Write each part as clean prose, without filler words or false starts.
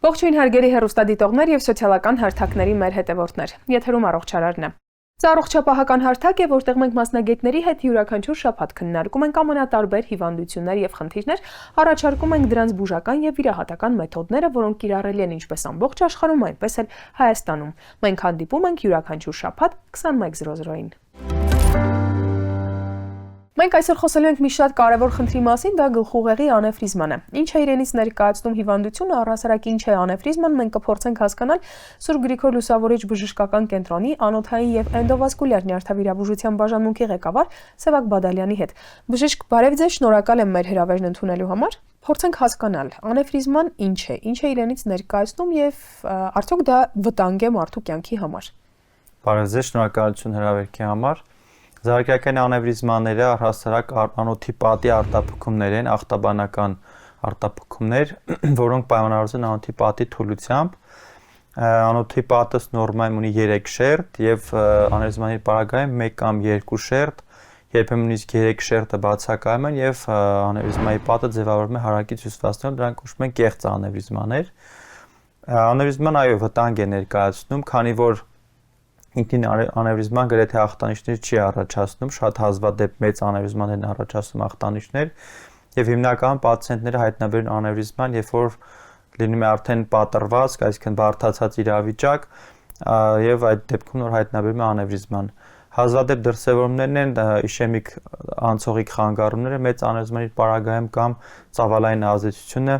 Ողջույն հարգելի հեռուստադիտողներ եւ սոցիալական հարթակների մեր հետևորդներ։ Եթերում առողջարարն է։ Սա առողջապահական հարթակ է, որտեղ մենք մասնագետների հետ յուրաքանչյուր շաբաթ քննարկում ենք ամենատարբեր հիվանդություններ եւ խնդիրներ, առաջարկում ենք դրանց բուժական եւ վիրահատական մեթոդները, որոնք կիրառելի են ինչպես ամբողջ աշխարհում, այնպես էլ Հայաստանում։ Մենք հանդիպում ենք յուրաքանչյուր շաբաթ 21:00-ին։ Մենք այսօր խոսելու ենք մի շատ կարևոր խնդրի մասին, դա գլխուղեղի անեֆրիզման է։ Ինչ է իրենից ներկայացնում հիվանդությունը, առհասարակ ինչ է անեֆրիզման, մենք կփորձենք հասկանալ Սուրբ Գրիգոր Լուսավորիչ բժշկական կենտրոնի անոթային եւ էնդովասկուլյար նյարդավիրաբուժության բաժանմունքի ղեկավար Սևակ Բադալյանի հետ։ Բժիշկ, բարև ձեզ, շնորհակալ եմ մեր հրավերն ընդունելու համար։ Փորձենք հասկանալ, անեֆրիզման ինչ է իրենից ներկայացնում եւ արդյոք դա վտանգ է մարդու կյանքի համար։ Բարև ձեզ, շնորհակալություն հրավերքի համար։ Զարգացական անեվրիզմաները առհասարակ անոթի պատի արտափքումներ են, ախտաբանական արտափքումներ, որոնք պայմանավորված են անոթի պատի թուլությամբ։ Անոթի պատը նորմայում ունի 3 շերտ եւ անեվրիզմանի պարագայում 1 կամ 2 շերտ, երբեմն իսկ 3 շերտը բացակայում են եւ անեվրիզմայի պատը ձևավորվում է հարակից հյուսվածքներով, դրանք կոչվում են կեղծ անեվրիզմաներ։ Անեվրիզման այո վտանգ է ներկայացնում, քանի որ ինքնին անեվրիզման գրեթե ախտանիշներ չի առաջացնում, շատ հազվադեպ մեծ անեվրիզմաներն առաջացնում ախտանիշներ եւ հիմնականում պացիենտները հայտնաբերում անեվրիզման, երբ որ լինում է արդեն պատրվածք, այսինքն բարդացած իրավիճակ եւ այդ դեպքում նոր հայտնաբերում է անեվրիզման։ Հազվադեպ դրսևորումներն են իշեմիկ անցողիկ խանգարումները, մեծ անեվրիզմանի պարագայում կամ ծավալային ազդեցությունը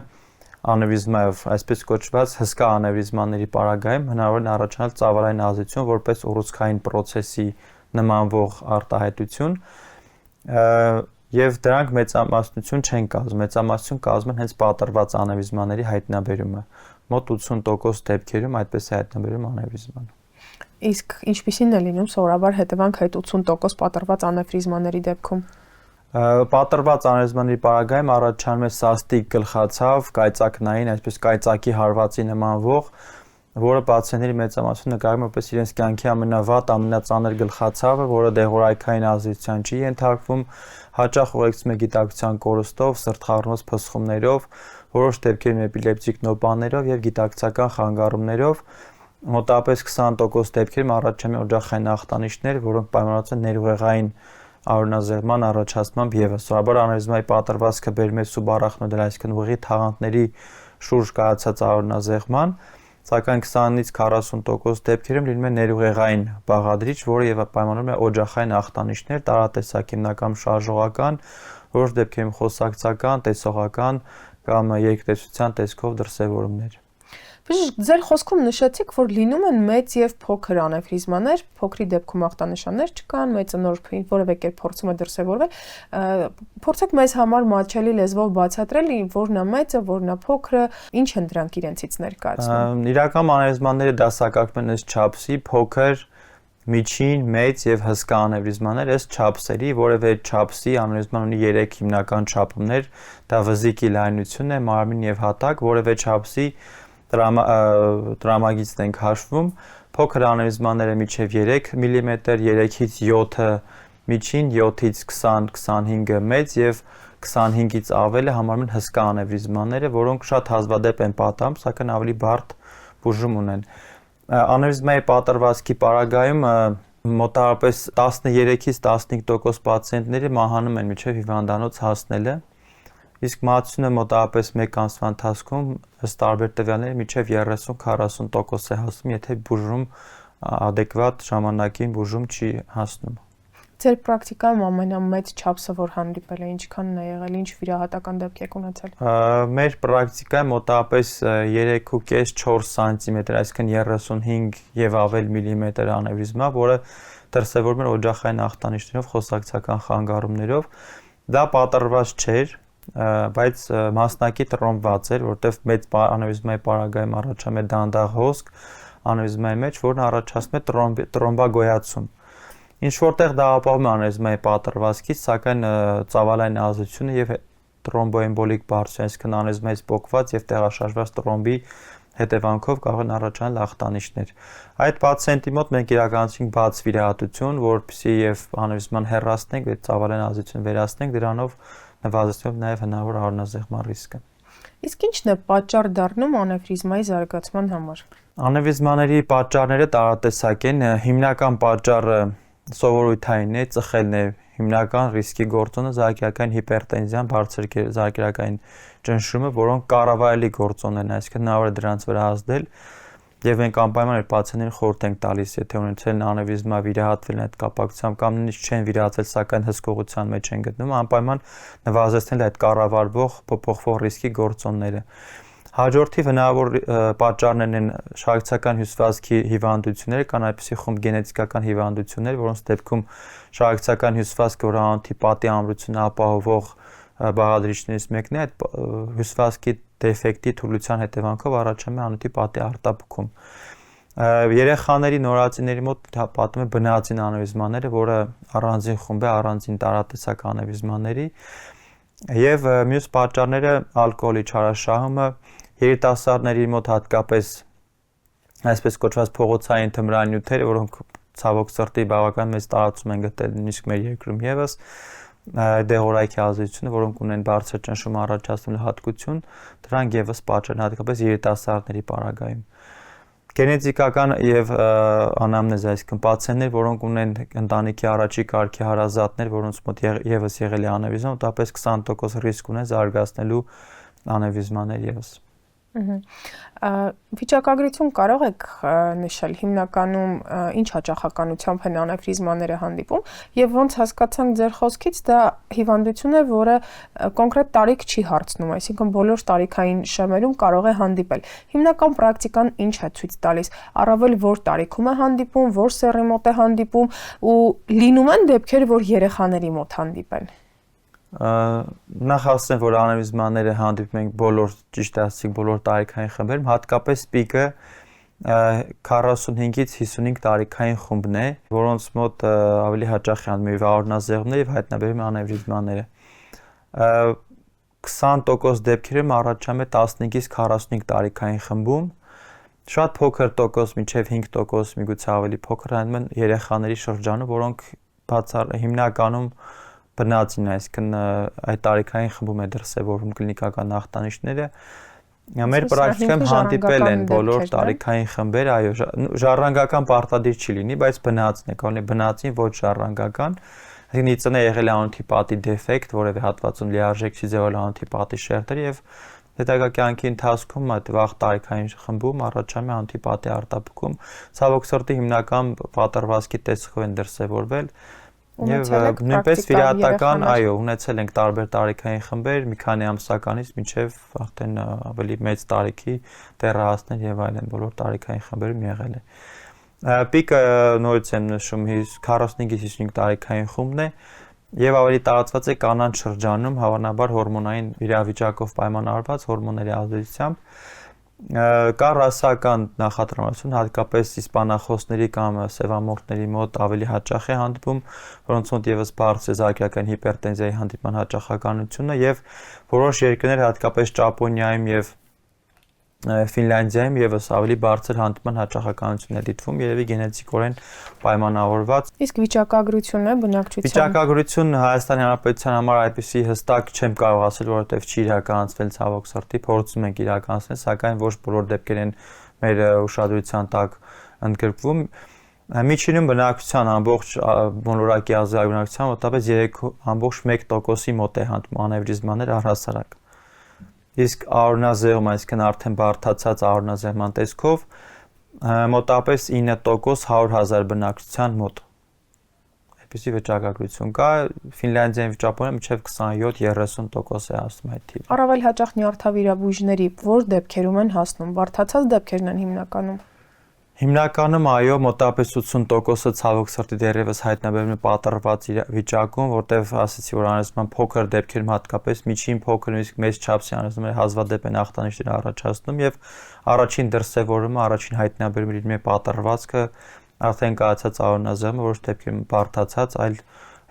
անեվրիզմայով, այսպես կոչված հսկա անեվրիզմաների պարագայում հնարավոր է առաջանալ ծավալային ազդեցություն որպես ուռուցքային process-ի նմանվող արտահայտություն եւ դրանք մեծամասնություն չեն կազմում, մեծամասնություն կազմում են հենց պատրված անեվրիզմաների հայտնաբերումը։ Մոտ 80% դեպքերում այդպես է հայտնաբերում անեվրիզման։ Իսկ ինչպիսին է լինում սովորաբար հետևանք այդ 80% պատրված անեվրիզմաների դեպքում։ Պատրված անեվրիզմաների պարագայում առաջանում է սաստիկ գլխացավ, կայծակնային, այսպես կայծակի հարվածի նմանվող, որը պացիենտների մեծամասնությունը նկարագրում է որպես իրենց կյանքի ամենավատ, ամենածանր գլխացավը, որը դեղորայքային ազդեցության չի ենթարկվում, հաճախ ուղեկցվում է գիտակցության կորստով, սրտխառնոց փսխումներով, որոշ դեպքերում էպիլեպտիկ նոպաներով եւ գիտակցական խանգարումներով, մոտավորապես 20% դեպքերում առաջանում են օջախային ախտանիշներ, որոնք պայմանավորված են ներուղեղային արյունազեղման առաջացմամբ եւս։ Սովորաբար անեվրիզմայի պատրվածքը բերում է սուբարախնոիդալ, այսինքն ուղեղի թաղանթների շուրջ կայացած արյունազեղման, սակայն 20-ից 40% դեպքերում լինում է ներուղեղային բաղադրիչ, որը եւ պայմանավորում է օջախային ախտանիշներ, տարատեսակ հիմնականում շարժողական, որոշ դեպքերում խոսակցական, տեսողական կամ երկտեսության տեսքով դրսևորումներ։ Բժիշկ, ձեր խոսքում նշեցիք, որ լինում են մեծ եւ փոքր անեվրիզմաներ, փոքրի դեպքում ախտանշաններ չկան, մեծը նոր որևէ կերպ փորձում է դրսևորվել։ Փորձեք մեզ համար մատչելի լեզվով բացատրել, որն է մեծը, որն է փոքրը, ինչ են դրանք իրենցից ներկայացնում։ Իրական անեվրիզմանները դասակարգվում են ըստ չափսի, փոքր, միջին, մեծ եւ հսկա անեվրիզմաներ ըստ չափսերի, որևէ չափսի անեվրիզման ունի 3 հիմնական չափումներ, դա վզիկի լայնությունն է, մարմին եւ հատակ, որևէ չափսի տրամագիծն ենք հաշվում, փոքր անեվրիզմաները մինչև 3 մմ, 3-ից 7-ը միջին, 7-ից 20-25-ը մեծ եւ 25-ից ավելը համարվում են հսկա անեվրիզմաները, որոնք շատ հազվադեպ են պատահում, սակայն ավելի բարդ բուժում ունեն։ Անեվրիզմայի պատրվածքի պարագայում մոտավորապես 13-ից 15% պացիենտների մահանում են մինչև հիվանդանոց հասնելը, իսկ մահացությունը մոտավորապես 1 ամսվա ընթացքում ըստ տարբեր տվյալների մինչև 30-40% է հասնում, եթե բուժում adekvat ժամանակին բուժում չի հասնում։ Ձեր պրակտիկայում ամենամեծ չափսը, որ հանդիպել է, ինչքանն է եղել, ինչ վիրահատական դեպք եք ունեցել։ Մեր պրակտիկայում մոտավորապես 3.5-4 սանտիմետր, այսինքն 35 եւ ավել միլիմետր անեվրիզմա, որը դրսևորվում է օջախային ախտանիշներով, խոսակցական խանգարումներով։ Դա պատրված չէր, բայց մասնակի տրոմբված էր, որտեղ մեծ անեվրիզմայի պարագայում առաջանում է դանդաղ հոսք անեվրիզմայի մեջ, որն առաջացնում է տրոմբագոյացում։ Ինչ որտեղ դա ապահովում է անեվրիզմայի պատրվածքից, սակայն ծավալային ազդեցությունը եւ տրոմբոեմբոլիկ բարձր, այսինքն անեվրիզմայից պոկված եւ տեղաշարժված տրոմբի հետևանքով կարող են առաջանալ ախտանիշներ։ Այդ պացիենտի մոտ մենք իրականացրինք բաց վիրահատություն, որպեսզի եւ անեվրիզման հեռացնենք, այդ ծավալային ազդեցությունը վերացնենք, դրանով նվազեցնելով նաեւ հնարավոր արյունազեղման ռիսկը։ Իսկ ի՞նչն է պատճառ դառնում անևրիզմայի զարգացման համար։ Անևրիզմաների պատճառները տարատեսակ են, հիմնական պատճառը սովորութային է, ծխելն է, հիմնական ռիսկի գործոնը զարկերակային հիպերտենզիան, բարձր զարկերակային ճնշումը, որոնք կառավարելի գործոններ են, այսինքն հնարավոր է դրանց վրա ազդել, եւ մենք անպայման պացիենտներին խորհուրդ ենք տալիս, եթե ունեցել են անևրիզմա, վիրահատվել են այդ կապակցությամբ կամ նույնիսկ չեն վիրահատվել, սակայն հսկողության մեջ են գտնվում, անպայման նվազեցնել այդ կառավարվող փոփոխվող ռիսկի գործոնները։ Հաջորդի հնարավոր պատճառներն են շարակցական հյուսվածքի հիվանդությունները, կան այնպիսի խումբ գենետիկական հիվանդություններ, որոնց դեպքում շարակցական հյուսվածքը, որը անտիպատի ամրությունը ապահովող բաղադրիչներից մեկն է, այդ հյուսվածքի դեֆեկտի թուլության հետևանքով առաջանում է անտիպատի արտափքում։ Երեխաների նորածինների մոտ պատում է բնածին անևրիզմաները, որը առանձին խումբ է, առանձին տարատեսակ անևրիզմաների, եւ մյուս պատճառները ալկոհոլի չարաշահումը, երիտասարդների մոտ հատկապես այսպես կոչված փողոցային թմրանյութերը, որոնք ցավոք սրտի բավական մեծ տարածում են գտել նույնիսկ մեր երկրում եւս, դեղորայքի ազդեցությունը, որոնք ունեն բարձր ճնշում առաջացնելու հատկություն, դրանք եւս պատճառ են հատկապես երիտասարդների պարագայում։ Գենետիկական եւ անամնեզ, այսինքն պացիենտներ, որոնք ունեն ընտանիքի առաջի կարգի հարազատներ, որոնց մոտ եւս եղել է անևրիզմա, մոտավորապես 20% ռիսկ ունեն զարգացնելու անևրիզմաներ եւս։ Վիճակագրություն կարող եք նշել հիմնականում ինչ հաճախականությամբ են անևրիզմաները հանդիպում եւ ոնց հասկացանք ձեր խոսքից դա հիվանդություն է, որը կոնկրետ տարիք չի հարցնում, այսինքն բոլոր տարիքային շեմերում կարող է հանդիպել։ Հիմնական պրակտիկան ինչ է ցույց տալիս, առավել որ տարիքում է հանդիպում, որ սեռի մոտ է հանդիպում ու լինում են դեպքեր, որ երեխաների մոտ հանդիպեն։ Նախ ասեմ, որ անևրիզմաները հանդիպում են բոլոր, ճիշտ ասեցիք, բոլոր տարիքային խմբերում, հատկապես պիկը 45-ից 55 տարիքային խումբն է, որոնց մոտ ավելի հաճախ են հանդիպում աորնազեղումներ եւ հայտնաբերվում անևրիզմաները։ 20% դեպքերում առաջանում է 15-ից 45 տարիքային խմբում, շատ փոքր տոկոս, մինչև 5%, միգուցե ավելի փոքր հանդիպում են երեխաների շրջանում, որոնք հիմնականում բնածին, այսինքն այդ տարիքային խմբում է դրսևորվում կլինիկական ախտանիշները։ Մեր պրակտիկայում հանդիպել են բոլոր տարիքային խմբեր, այո, ժառանգական պարտադիր չի լինի, բայց բնածին է, կարող է բնածին, ոչ ժառանգական։ Այսինքն իծն է եղել է անտիպատի դեֆեկտ, որևէ հատվածում լիարժեք չի ձևավորել անտիպատի շերտերը եւ հետագա կյանքի ընթացքում այդ վաղ տարիքային խմբում առաջանում է անտիպատի արտափքում։ Ցավոք սրտի հիմնական պատրվազքի տեսքով են դրսևորվել։ Եվ նույնպես վիրահատական, այո, ունեցել ենք տարբեր տարիքային խմբեր, մի քանի ամսականից մինչև արդեն ավելի մեծ տարիքի դեռահասներ եւ այլն, բոլոր տարիքային խմբերում եղել է։ Պիկը նորից եմ նշում 45-ից 55 տարիքային խումբն է եւ ավելի տարածված է կանանց շրջանում, հավանաբար հորմոնային իրավիճակով պայմանավորված հորմոնների ազդեցությամբ։ Կա ռասական նախատրամադրություն, հատկապես իսպանախոսների կամ սևամորթների մոտ ավելի հաճախ է հանդիպում, որոնց մոտ եւս բարձր է զարկերակային հիպերտենզիայի հանդիպման հաճախականությունը եւ որոշ երկրներ, հատկապես Ճապոնիայում եւ Ֆինլանդիայում եւս ավելի բարձր հանդիպման հաճախականություն է դիտվում, երևի գենետիկորեն պայմանավորված։ Իսկ վիճակագրությունն է բնակչության։ Վիճակագրություն Հայաստանի Հանրապետության համար այդպեսի հստակ չեմ կարող ասել, որովհետեւ չի իրականացվել ցավոք սրտի, փորձում ենք իրականացնել, սակայն ոչ բոլոր դեպքերն մեր ուշադրության տակ ընդգրկվում։ Միջինում բնակչության ամբողջ մոլորակի ազգային բնակչության մոտավորապես 3.1%-ի մոտ է հանդիպում անևրիզմաներ առհասարակ։ Իսկ աորնազեղում, այսինքն արդեն բարդացած աորնազեղման տեսքով մոտավորապես 9% 100,000 բնակչության մոտ։ Այդպիսի վիճակագրություն կա, Ֆինլանդիայում եւ Ճապոնիայում մինչեւ 27-30% է հասնում այդ թիվը։ Առավել հաճախ նյարդավիրաբույժների որ դեպքերում են հասնում, բարդացած դեպքերն են հիմնականում։ Հիմնականում այո, մոտավորապես 80%-ը ցավոք սրտի դեռևս հայտնաբերվում է պատրված վիճակում, որտեղ ասեցի, որ անեսման փոքր դեպքերում հատկապես միջին փոքր նույնիսկ մեծ չափսի անեսումները հազվադեպ են ախտանիշներ առաջացնում եւ առաջին դրսևորումը, առաջին հայտնաբերումը լինում է պատրվածքը, արդեն կայացած աորնազեղումը, որոշ դեպքերում բարդացած այլ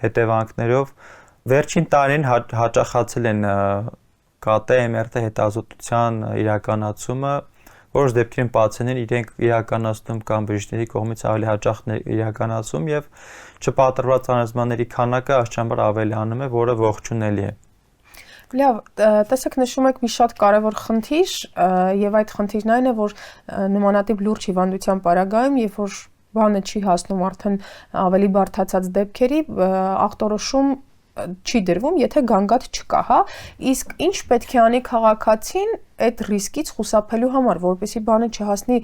հետևանքներով։ Վերջին տարին հաճախացել են ԿՏ, MRT հետազոտության իրականացումը, որոշ դեպքերում պացիենտները իրենք իրականացնում կամ բժիշկների կողմից ավելի հաճախ իրականացում եւ չպատրված անձնանների քանակը աշճանաբար ավելանում է, որը ողջունելի է։ Լավ, տեսեք նշում եք մի շատ կարևոր խնդիր եւ այդ խնդիրն այն է, որ նմանատիպ լուրջ հիվանդության պարագայում, երբ որ բանը չի հասնում արդեն ավելի բարդացած դեպքերի, ախտորոշում չի դրվում, եթե գանգատ չկա, հա, իսկ ինչ պետք է անի քաղաքացին այդ ռիսկից խուսափելու համար, որպեսզի բանը չհասնի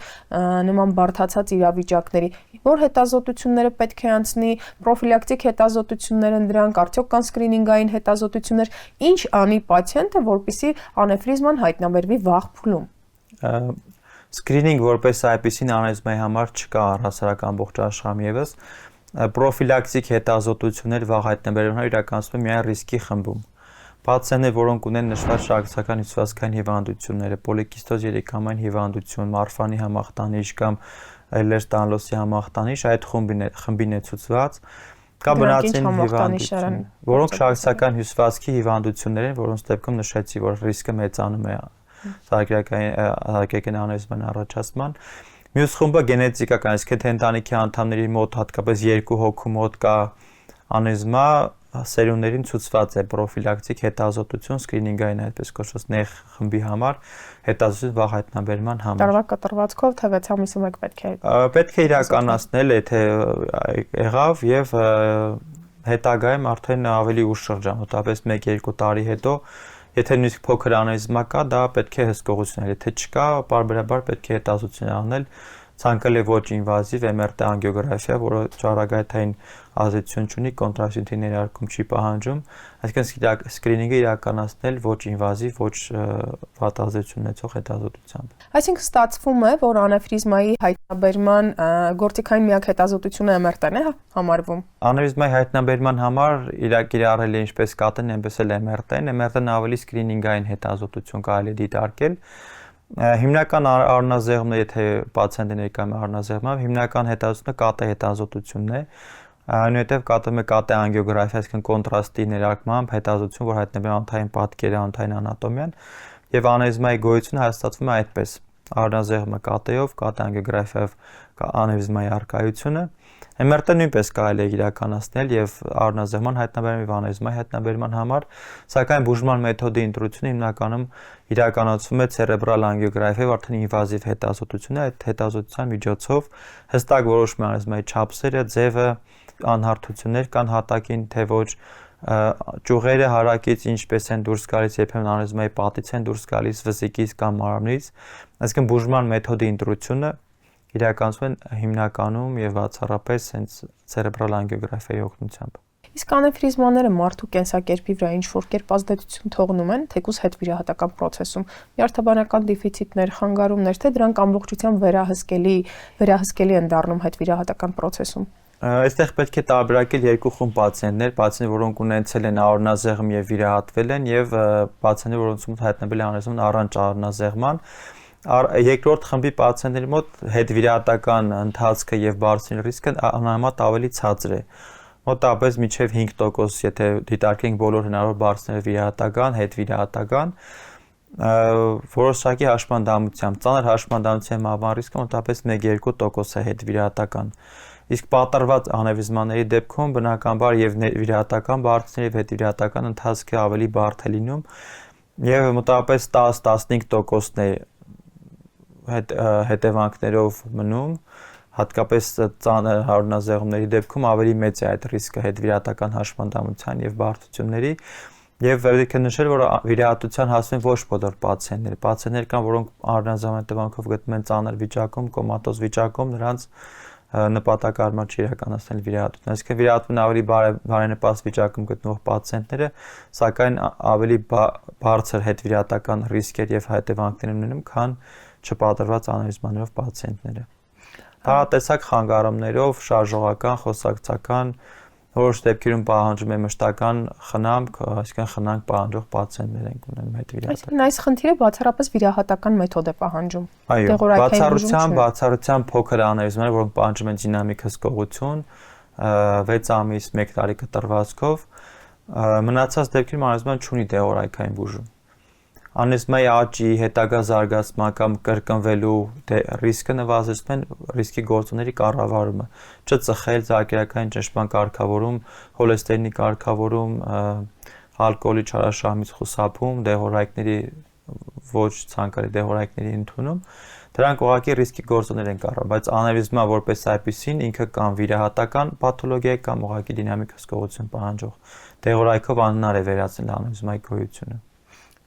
նման բարդացած իրավիճակների, որ հետազոտությունները պետք է անցնի, պրոֆիլակտիկ հետազոտություններ են դրանք, արդյոք կան սկրինինգային հետազոտություններ, ինչ անի պացիենտը, որպեսզի անեֆրիզման հայտնաբերվի վաղ փուլում։ Սկրինինգ որպես այդպիսին անեզմայի համար չկա առհասարակ ամբողջ աշխարհում եւս պրոֆիլակտիկ հետազոտություններ վաղ հայտնաբերումներ իրականացվում են միայն ռիսկի խմբում։ Պացիենտներ, որոնք ունեն նշված շարքական հյուսվածքային հիվանդությունները, պոլիկիստոզ երիկամային հիվանդություն, մարֆանի համախտանիշ կամ Էլերս-Դանլոսի համախտանիշ, այդ խմբին է ցուցված, կա բնածին հիվանդություն, որոնք շարքական հյուսվածքի հիվանդություններ են, որոնց դեպքում նշեցի, որ ռիսկը մեծանում է զարգացական անեզման առաջացման։ Մյուս խումբը գենետիկական, իսկ թե ընտանիքի անդամների մոտ հատկապես 2 հոգու մոտ կա անեզմա, սերունդներին ցուցված է պրոֆիլակտիկ հետազոտություն սկրինինգային այդպես կոչված նեղ խմբի համար, հետազոտություն վաղ հայտնաբերման համար։ Տարվա կտրվածքով թե 6 ամիսում եք պետք է իրականացնել, եթե եղավ եւ հետագայում արդեն ավելի ուշ շրջան, մոտավորապես 1-2 տարի հետո եթե նույնիսկ փոքր անեզմա կա, դա պետք է հսկողություն անել, եթե չկա, պարբերաբար պետք է հետազոտություն անել, ցանկալի ոչ ինվազիվ MRT անգիոգրաֆիա, որը ճառագայթային ազդեցություն ունի, կոնտրասենտի ներարկում չի պահանջում, այսինքն սկրինինգը իրականացնել ոչ ինվազիվ, ոչ վատ ազդեցություն ունեցող հետազոտությամբ։ Այսինքն ստացվում է, որ անեֆրիզմայի հայտնաբերման գործիքային միակ հետազոտությունը MRT-ն է համարվում։ Անեֆրիզմայի հայտնաբերման համար կիրառել է ինչպես կատեն, այնպես էլ MRT-ն, MRT-ն ավելի սկրինինգային հետազոտություն կարելի է դիտարկել։ Հիմնական առնազեղումն է, եթե պացիենտը ներկայանում է առնազեղմամբ, հիմնական հետազոտությունը կատե հետազոտությունն է, այնուհետև կատարվում է կատե անգիոգրաֆիա, այսինքն կոնտրաստի ներարկմամբ հետազոտություն, որ հայտնաբերում է անթային պատկերը, անթային անատոմիան, եւ անեզմայի գոյությունը հաստատվում է այդպես. առնազեղմը կատեով, կատե անգիոգրաֆիայով անեզմայի առկայությունը, MRT-ը նույնպես կարելի է իրականացնել եւ առնազեղման հայտնաբերման եւ անեզմայի հայտնաբերման համար, սակայն բուժման մեթոդի ընտրությունը հիմնականում իրականացվում է ցերեբրալ անգիոգրաֆիայով արդեն ինվազիվ հետազոտություն է, այդ հետազոտության միջոցով հստակ որոշում է անեզմայի չափսերը, ձևը, անհարթություններ կան հատակին, թե ոչ ճյուղերը հարակից ինչպես են դուրս գալիս, երբեմն անեզմայի պատից են դուրս գալիս, վզիկից կամ մարմնից, այսինքն բուժման մեթոդի ընտրությունը իրականացվում են հիմնականում եւ բացառապես հենց ցերեբրալ անգիոգրաֆիայի օգնությամբ։ Իսկ անեֆրիզմաները մարդու կենսակերպի վրա ինչ-որ կերպ ազդեցություն թողնում են, թեկուզ հետվիրահատական process-ում, նյարդաբանական դեֆիցիտներ, խանգարումներ, թե դրանք ամբողջությամբ վերահսկելի են դառնում հետվիրահատական process-ում։ Այստեղ պետք է տարբերակել երկու խումբ պացիենտներ, որոնք ունեցել են առնազեղմ եւ վիրահատվել են, եւ պացիենտներ, որոնց հայտնաբերել է անեզոմ առանց առնազեղման։ Երկրորդ խմբի պացիենտների մոտ հետվիրահատական ընթացքը եւ բարձր ռիսկը անհամեմատ ավելի ցածր է։ Մոտավորապես մինչև 5%, եթե դիտարկենք բոլոր հնարավոր բարձրները վիրահատական, հետվիրահատական, որոշակի հաշմանդամությամբ, ծանր հաշմանդամության մահվան ռիսկը մոտավորապես 1-2% է հետվիրահատական։ Իսկ պատրված անեֆրիզմաների դեպքում բնականաբար եւ վիրահատական բարձրների եւ հետվիրահատական ընթացքը ավելի բարդ է լինում եւ մոտավորապես 10-15%-ն է հետևանքներով մնում, հատկապես ծանր առնազեղումների դեպքում ավելի մեծ է այդ ռիսկը հետվիրահատական հաշմանդամության եւ բարդությունների եւ պետք է նշել, որ վիրահատության հասնում են ոչ բոլոր պացիենտները։ Պացիենտներ կան, որոնք առնազեղման հետևանքով գտնվում են ծանր վիճակում, կոմատոզ վիճակում, նրանց նպատակարար չի իրականացնել վիրահատություն։ Այսինքն վիրահատումն ավելի բարենպաստ վիճակում գտնվող պացիենտները, սակայն ավելի բարձր հետվիրահատական ռիսկեր եւ հետևանքներ ունեն, քան չպատրված անեֆրիզմաներով պացիենտները։ Տարատեսակ խանգարումներով, շարժողական, խոսակցական, որոշ դեպքերում պահանջում է մշտական խնամք, այսինքն խնամք պահանջող պացիենտներ են ունենում հետվիրահատական։ Այսինքն այս խնդիրը բացառապես վիրահատական մեթոդ է պահանջում։ Այո, բացառությամբ փոքր անեֆրիզմաներ, որոնք պահանջում են դինամիկ հսկողություն, 6 ամիս, 1 տարի կտրվածքով, մնացած դեպքերում անեֆրիզման չունի դեղորայքային բուժում։ Անեզմայի աճի, հետագա զարգացման կամ կրկնվելու ռիսկը նվազեցնում են ռիսկի գործոնների կառավարումը, չծխել, զարկերակային ճնշման կարգավորում, հոլեստերինի կարգավորում, ալկոհոլի չարաշահումից խուսափում, դեղորայքների ոչ ցանկալի դեղորայքների ընդունում, դրանք ուղղակի ռիսկի գործոններ են կառավարում, բայց անևրիզմա որպես այդպեսին ինքը կամ վիրահատական պաթոլոգիա է կամ ուղղակի դինամիկ հսկողություն պահանջող դեղորայքով անհնար է վերացնել անևրիզմայի գոյությունը։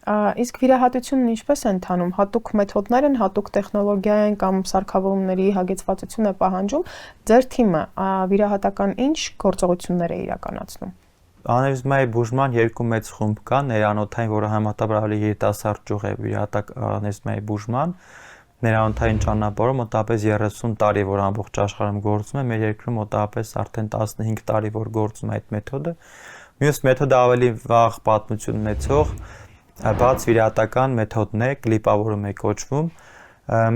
Իսկ վիրահատությունն ինչպես է ընթանում, հատուկ մեթոդներ են, հատուկ տեխնոլոգիա են կամ սարքավորումների հագեցվածություն է պահանջում, ձեր թիմը վիրահատական ինչ գործողություններ է իրականացնում։ Անևրիզմայի բուժման երկու մեծ խումբ կան, ներանոթային, որը համատաբար ավելի երիտասարդ ճյուղ է վիրահատական անևրիզմայի բուժման, ներանոթային ճանապարհով մոտավորապես 30 տարի որ ամբողջ աշխարհում գործում է, մեր երկրում մոտավորապես արդեն 15 տարի որ գործում է այդ մեթոդը։ Մյուս մեթոդը ավելի վաղ պատմություն ունեցող բաց վիրահատական մեթոդն է, կլիպավորում է կոչվում։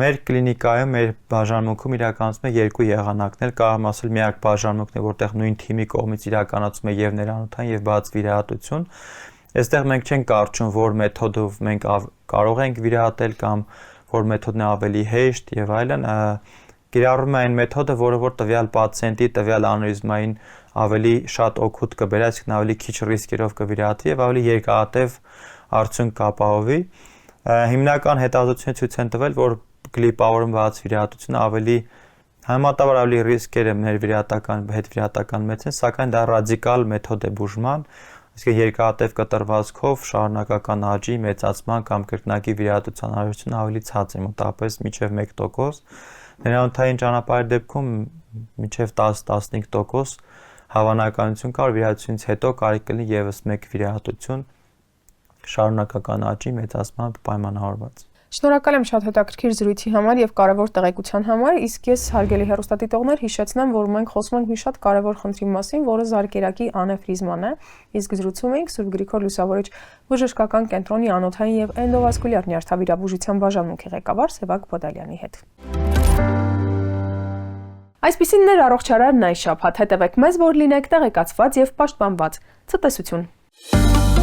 Մեր կլինիկայում, մեր բաժանմունքում իրականացում է երկու եղանակներ, կարող եմ ասել միակ բաժանմունքն է, որտեղ նույն թիմի կողմից իրականացում է եւ ներանոթային եւ բաց վիրահատություն։ Այստեղ մենք չենք կարճում, որ մեթոդով մենք կարող ենք վիրահատել կամ որ մեթոդն է ավելի հեշտ եւ այլն, կիրառում է այն մեթոդը, որը որ տվյալ պացիենտի տվյալ անևրիզմային ավելի շատ օգուտ կբերի, այսինքն ավելի քիչ ռիսկերով կվիրահատի եւ ավելի երկարատև արդյունք կապահովի։ Հիմնական հետազոտությունները ցույց են տվել, որ կլիպավորված վիրահատությունը ավելի համատաբար ավելի ռիսկերը ներվիրահատական հետվիրահատական մեծ են, սակայն դա ռադիկալ մեթոդ է բուժման, այսինքն երկարատև կտրվածքով շարունակական աճի, մեծացման կամ կրկնակի վիրահատության հնարավորությունը ավելի ցած է, մոտավորապես մինչև 1%, ներանոթային ճանապարհի դեպքում մինչև 10-15% հավանականություն կա, որ վիրահատությունից հետո կարիք կլինի եւս մեկ վիրահատություն շարունակական աճի մեծացման պայմանավորված։ Շնորհակալ եմ շատ հետաքրքիր զրույցի համար եւ կարեւոր տեղեկության համար, իսկ ես հարգելի հեռուստադիտողներ հիշեցնեմ, որ մենք խոսում ենք մի շատ կարեւոր խնդրի մասին, որը զարկերակի անևրիզման է, իսկ զրուցում ենք Սուրբ Գրիգոր Լուսավորիչ բժշկական կենտրոնի անոթային եւ էնդովասկուլյար նյարդավիրաբուժության բաժանմունքի ղեկավար Սևակ Բոդալյանի հետ։ Այսպիսին ներ առողջարարն այս շաբաթ, հետևեք մեզ, որ լինեք տեղեկացված եւ պաշտպանված։ Ցտեսություն։